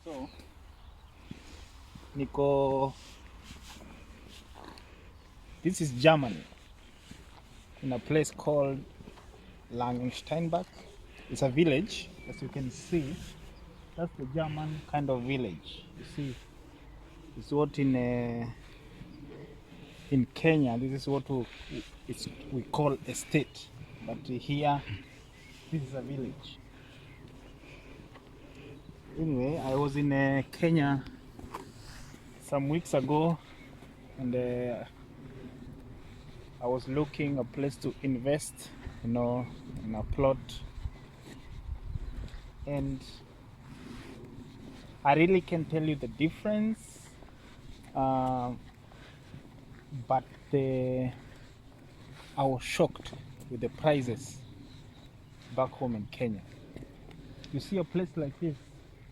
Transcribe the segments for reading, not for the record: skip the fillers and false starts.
So niko, this is Germany, in a place called Langensteinbach. It's a village, as you can see. That's the German kind of village. You see, it's what in Kenya. This is what we call a state, but here this is a village. Anyway, I was in Kenya some weeks ago, and I was looking a place to invest, in a plot, and I really can tell you the difference, but I was shocked with the prices back home in Kenya. You see a place like this,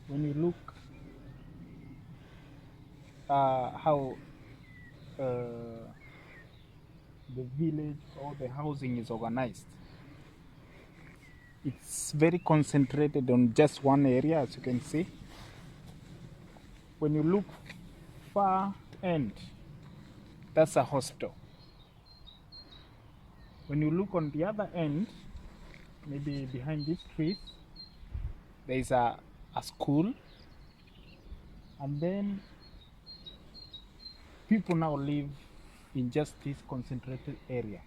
when you look how the village or the housing is organized. It's very concentrated on just one area, as you can see. When you look far end, that's a hospital. When you look on the other end, maybe behind these trees, there is a school, and then people now live in just this concentrated area.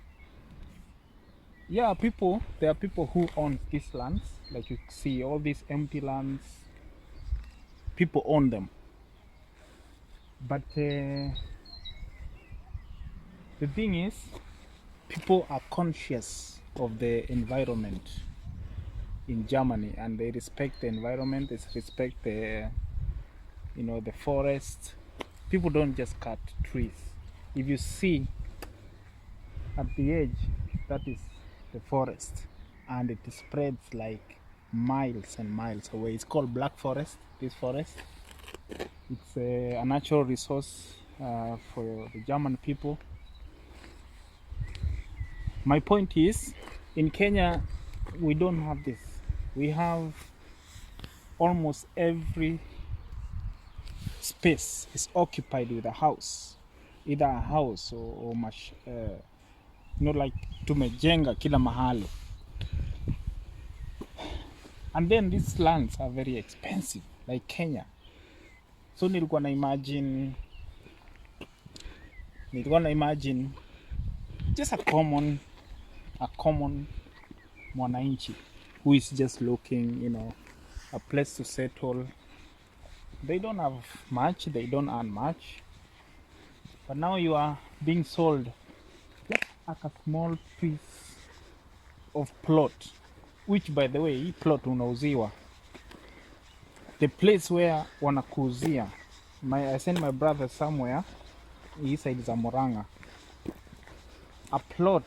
Yeah, there are people who own these lands, like you see all these empty lands, people own them. But the thing is, people are conscious of the environment in Germany, and they respect the environment, they respect the forest. People don't just cut trees. If you see at the edge, that is the forest, and it spreads like miles and miles away. It's called Black Forest, this forest. It's a natural resource for the German people. My point is, in Kenya, we don't have this. We have almost every space is occupied with a house, either a house or like tumejenga kila mahali. And then these lands are very expensive, like Kenya. So nilikuwa na imagine just a common mwananchi who is just looking, a place to settle. They don't have much, they don't earn much, but now you are being sold just like a small piece of plot, which, by the way, plot unauziwa. The place where wanakuuzia, I sent my brother somewhere, he said it's a Moranga, a plot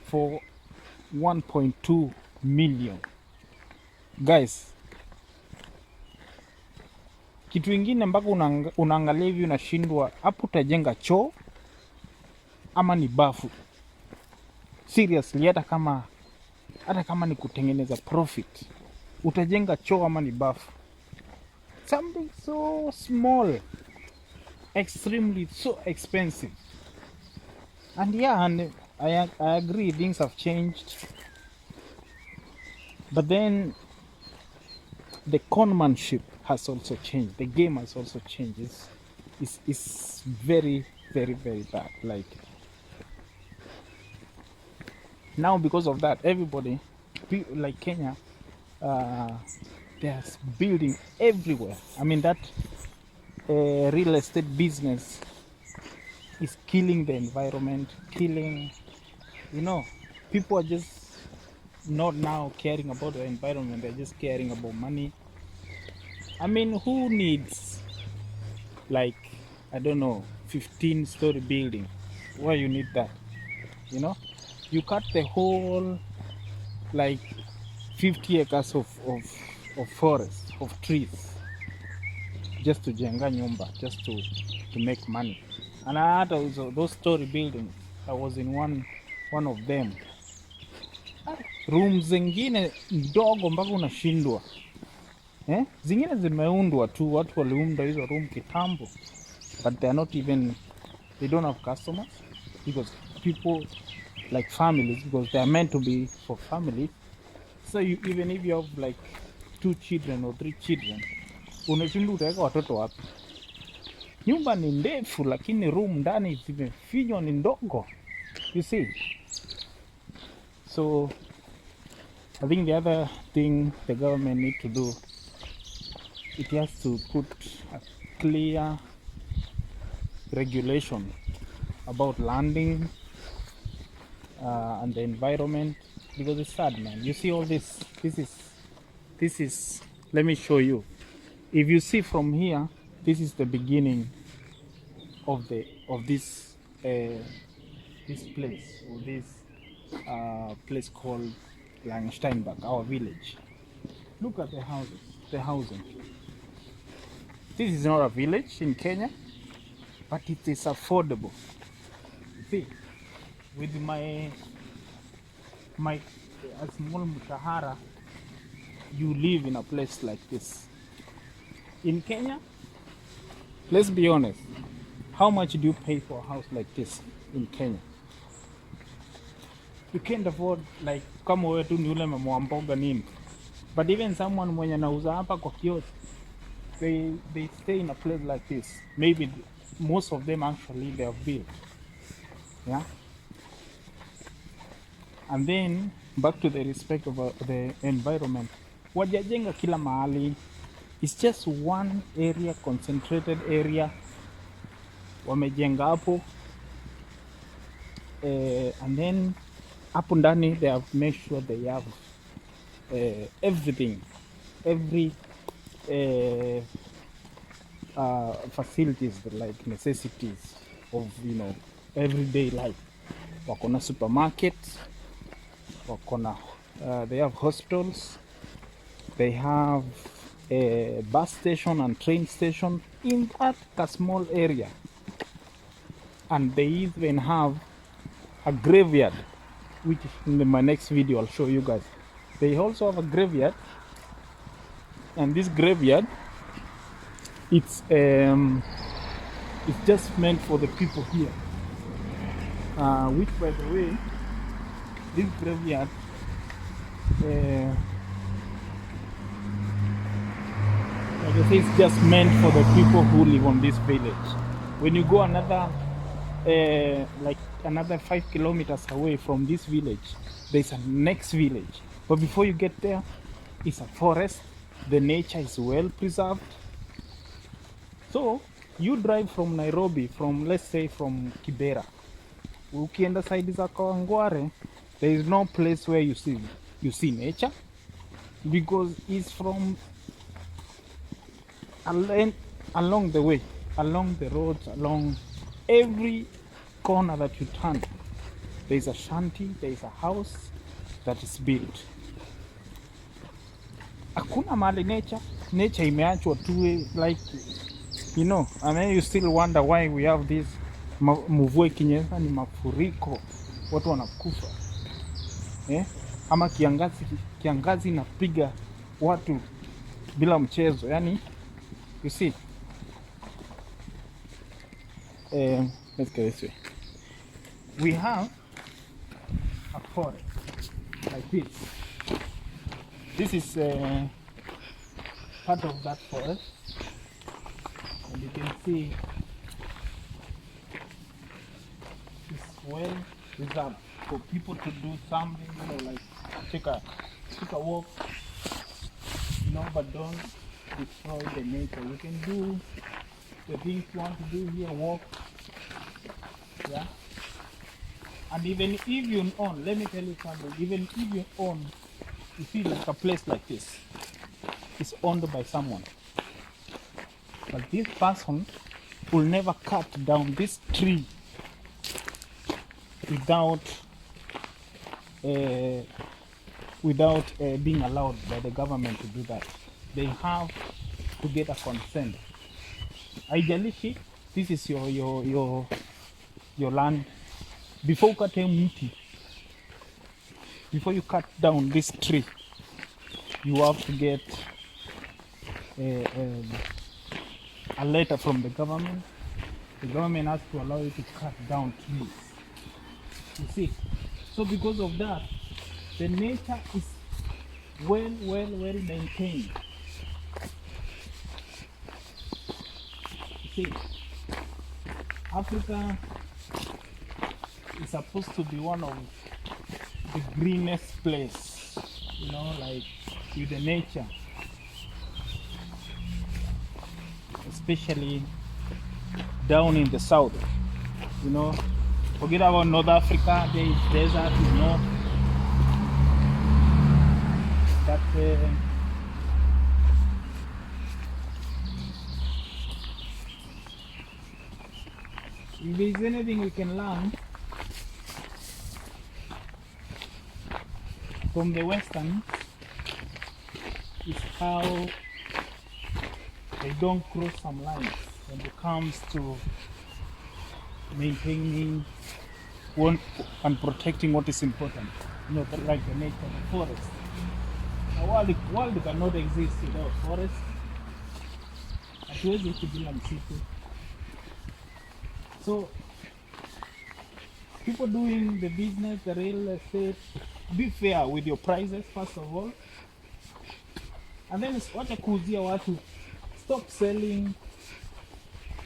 for 1.2 million. Guys, kitu ingine mpaka unaangalia hivi unashindwa, hapo utajenga choo ama ni bafu? Seriously, hata kama ni kutengeneza profit, utajenga choo ama ni bafu? Something so small, extremely so expensive. And yeah, and I agree, things have changed, but then the conmanship has also changed. The game has also changed. It's very, very, very bad. Like now, because of that, everybody, like Kenya, there's building everywhere. I mean, that real estate business is killing the environment, people are just not now caring about the environment, they're just caring about money. I mean, who needs, like, I don't know, 15-story building? Why you need that? You cut the whole, like, 50 acres of forest, of trees, just to jenga nyumba, just to make money. And I had those story buildings. I was in one of them. Rooms zingine ndogo mpaka unashindwa. Zingine zimeundwa tu, watu waliunda hizo room kitambo, but they are not even, they don't have customers because people like families, because they are meant to be for family. So even if you have like 2 children or 3 children, unashinda utaweka watoto wapi? Nyumba ni ndefu lakini room ndani zimefinywa ni ndogo, you see. So I think the other thing the government need to do, it has to put a clear regulation about landing and the environment, because it's sad, man. You see all this, this is, let me show you. If you see from here, this is the beginning of this place, or this place called Langensteinberg, our village. Look at the houses, the housing. This is not a village in Kenya, but it is affordable. See, with my a small mshahara, you live in a place like this. In Kenya, let's be honest, how much do you pay for a house like this in Kenya? You can't afford, like, kama wewe tu ni ule mama mboga nini. But even someone mwenye anauza hapa kwa kiosk, they stay in a place like this. Maybe most of them actually they have built. Yeah. And then back to the respect of the environment. Wajajenga kila mahali. It's just one area, concentrated area. Wamejenga hapo. And then hapo ndani they have made sure they have everything, every facilities, like necessities of, you know, everyday life. Wakona supermarket, wakona they have hospitals, they have a bus station and train station in that small area, and they even have a graveyard, which in my next video I'll show you guys. They also have a graveyard, and this graveyard, it's just meant for the people here, which, by the way, this graveyard like I say, it's just meant for the people who live on this village. When you go another like another 5 kilometers away from this village, there's a next village, but before you get there, it's a forest. The nature is well preserved. So you drive from Nairobi, from, let's say, from Kibera, ukienda side za Kawangware, there is no place where you see nature, because it's from along the way, along the roads, along every corner that you turn, there is a shanty, there is a house that is built. Hakuna mali nature imeachwa tu, like, you know. I mean, you still wonder why we have this mvua ikinyesha ni mafuriko, watu wanakufa, ama kiangazi inapiga watu bila mchezo, yani, you see. Let's go this way. We have a forest like this. This is part of that forest, and you can see it's well reserved for people to do something, you know, like take a walk, you know, but don't destroy the nature. You can do the things you want to do here, walk, yeah. And even if you own, let me tell you something, even if you own, you see, like a place like this is owned by someone, but this person will never cut down this tree without being allowed by the government to do that. They have to get a consent. Haijalishi, this is your land. Before you cut down this tree, you have to get a, a letter from the government. The government has to allow you to cut down trees. You see, so because of that, the nature is well maintained. You see, Africa is supposed to be one of the greenest place, you know, like with the nature, especially down in the south. You know, forget about North Africa, there is desert, you know, but if there is anything we can learn from the Western, is how they don't cross some lines when it comes to maintaining one and protecting what is important. You know, like the nature, the forest. The world cannot exist without forest. Hatuwezi kuishi bila msitu. So people doing the business, the real estate, be fair with your prices first of all, and then wacha kuuzia watu. Stop selling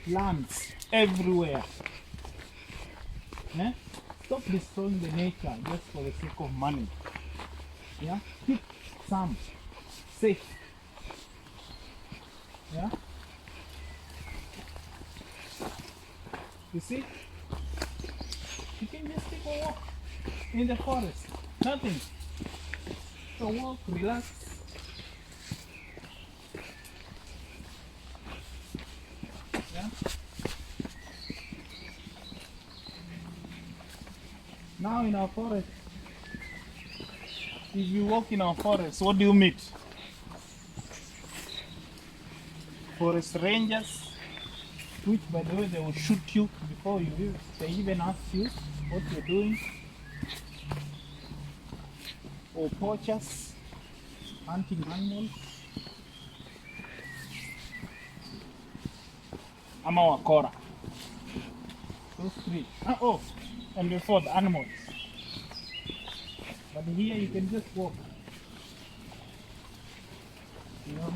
lands everywhere. Yeah? Stop destroying the nature just for the sake of money. Yeah, keep some safe. Yeah, you see, you can just take a walk in the forest. Nothing. So walk, relax. Yeah. Now in our forest, if you walk in our forest, what do you meet? Forest rangers, which by the way they will shoot you before you leave. They even ask you what you're doing. Or poachers, hunting animals. Ama wakora. Those three. Oh, and before the animals. But here you can just walk. You know,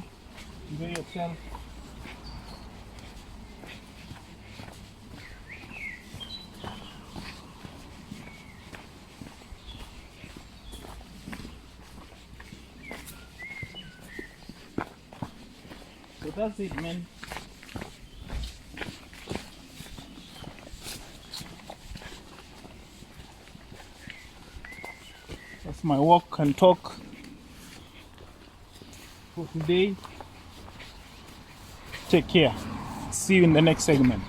enjoy yourself. So that's it, man. That's my walk and talk for today. Take care. See you in the next segment.